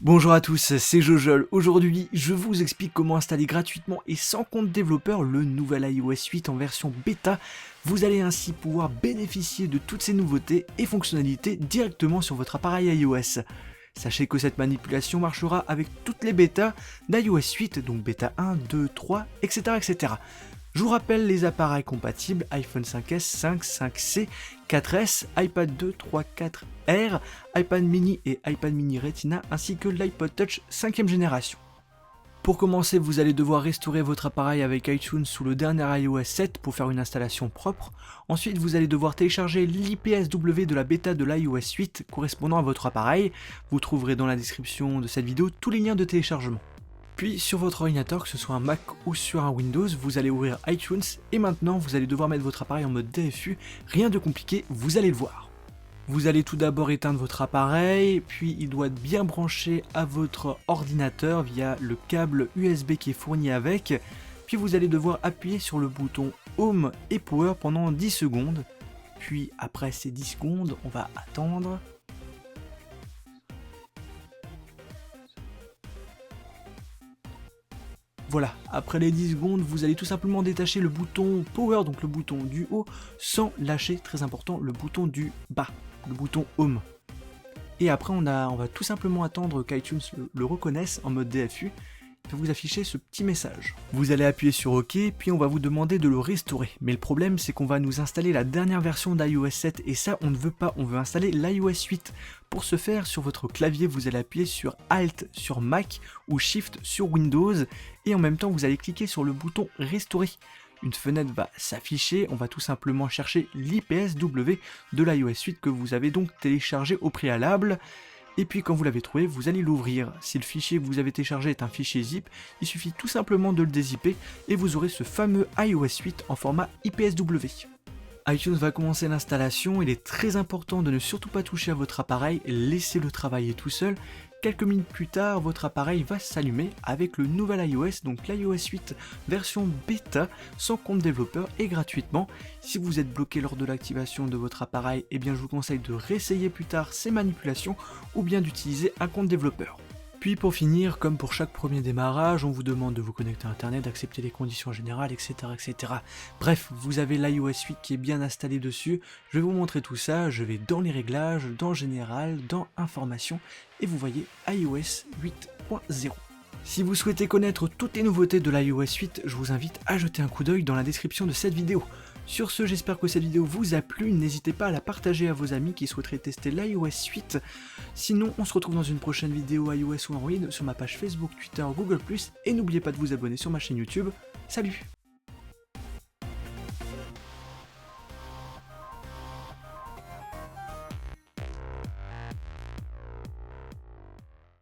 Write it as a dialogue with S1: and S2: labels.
S1: Bonjour à tous, c'est Jojol. Aujourd'hui, je vous explique comment installer gratuitement et sans compte développeur le nouvel iOS 8 en version bêta. Vous allez ainsi pouvoir bénéficier de toutes ces nouveautés et fonctionnalités directement sur votre appareil iOS. Sachez que cette manipulation marchera avec toutes les bêtas d'iOS 8, donc bêta 1, 2, 3, etc. etc. Je vous rappelle les appareils compatibles iPhone 5S, 5, 5C, 4S, iPad 2, 3, 4R, iPad mini et iPad mini Retina ainsi que l'iPod Touch 5ème génération. Pour commencer, vous allez devoir restaurer votre appareil avec iTunes sous le dernier iOS 7 pour faire une installation propre. Ensuite, vous allez devoir télécharger l'IPSW de la bêta de l'iOS 8 correspondant à votre appareil. Vous trouverez dans la description de cette vidéo tous les liens de téléchargement. Puis sur votre ordinateur, que ce soit un Mac ou sur un Windows, vous allez ouvrir iTunes et maintenant vous allez devoir mettre votre appareil en mode DFU, rien de compliqué, vous allez le voir. Vous allez tout d'abord éteindre votre appareil, puis il doit être bien branché à votre ordinateur via le câble USB qui est fourni avec, puis vous allez devoir appuyer sur le bouton Home et Power pendant 10 secondes, puis après ces 10 secondes, on va attendre. Voilà, après les 10 secondes, vous allez tout simplement détacher le bouton Power, donc le bouton du haut, sans lâcher, très important, le bouton du bas, le bouton Home. Et après, on va tout simplement attendre qu'iTunes le reconnaisse en mode DFU, et va vous afficher ce petit message. Vous allez appuyer sur OK, puis on va vous demander de le restaurer. Mais le problème, c'est qu'on va nous installer la dernière version d'iOS 7, et ça, on ne veut pas, on veut installer l'iOS 8. Pour ce faire, sur votre clavier, vous allez appuyer sur Alt sur Mac ou Shift sur Windows, et en même temps, vous allez cliquer sur le bouton Restaurer. Une fenêtre va s'afficher, on va tout simplement chercher l'IPSW de l'iOS 8 que vous avez donc téléchargé au préalable. Et puis quand vous l'avez trouvé, vous allez l'ouvrir. Si le fichier que vous avez téléchargé est un fichier zip, il suffit tout simplement de le dézipper et vous aurez ce fameux iOS 8 en format IPSW. iTunes va commencer l'installation, il est très important de ne surtout pas toucher à votre appareil, laissez-le travailler tout seul. Quelques minutes plus tard, votre appareil va s'allumer avec le nouvel iOS, donc l'iOS 8 version bêta, sans compte développeur et gratuitement. Si vous êtes bloqué lors de l'activation de votre appareil, eh bien je vous conseille de réessayer plus tard ces manipulations ou bien d'utiliser un compte développeur. Puis pour finir, comme pour chaque premier démarrage, on vous demande de vous connecter à internet, d'accepter les conditions générales, etc., etc. Bref, vous avez l'iOS 8 qui est bien installé dessus. Je vais vous montrer tout ça, je vais dans les réglages, dans général, dans informations, et vous voyez iOS 8.0. Si vous souhaitez connaître toutes les nouveautés de l'iOS 8, je vous invite à jeter un coup d'œil dans la description de cette vidéo. Sur ce, j'espère que cette vidéo vous a plu, n'hésitez pas à la partager à vos amis qui souhaiteraient tester l'iOS 8. Sinon, on se retrouve dans une prochaine vidéo iOS ou Android sur ma page Facebook, Twitter, Google+, et n'oubliez pas de vous abonner sur ma chaîne YouTube. Salut!